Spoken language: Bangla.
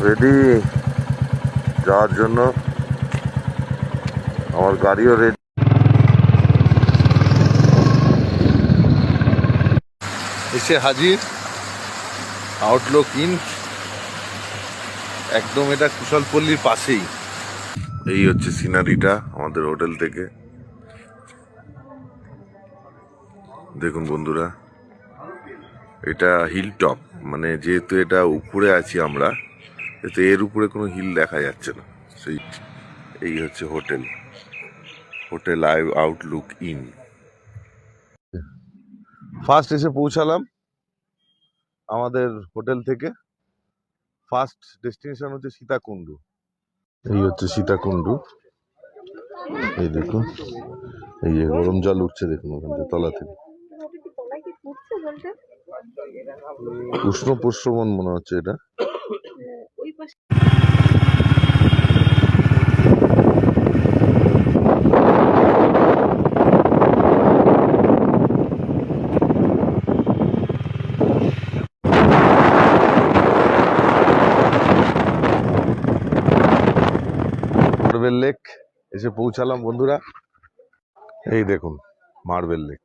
রেডি যাওয়ার জন্য। আমার গাড়িও রেডি। এসে হাজির আউটলুক ইন, একদম এটা কুশলপল্লীর পাশেই। এই হচ্ছে সিনারিটা আমাদের হোটেল থেকে। দেখুন বন্ধুরা, এটা হিল টপ, মানে যেহেতু এটা উপরে আছি আমরা, এতে এর উপরে কোনো হিল দেখা যাচ্ছে না। সেই এই হচ্ছে hotel, hotel Outlook in. First এসে পৌঁছালাম আমাদের হোটেল থেকে। ফার্স্ট ডেস্টিনেশন হচ্ছে সীতাকুণ্ডু। এই হচ্ছে সীতাকুণ্ডু। এই দেখুন, এই যে গরম জল উঠছে দেখুন ওখান থেকে, তলা থেকে। উষ্ণ প্রস্রবণ মনে হচ্ছে এটা। মার্বেল লেক এসে পৌঁছালাম বন্ধুরা। এই দেখুন মার্বেল লেক।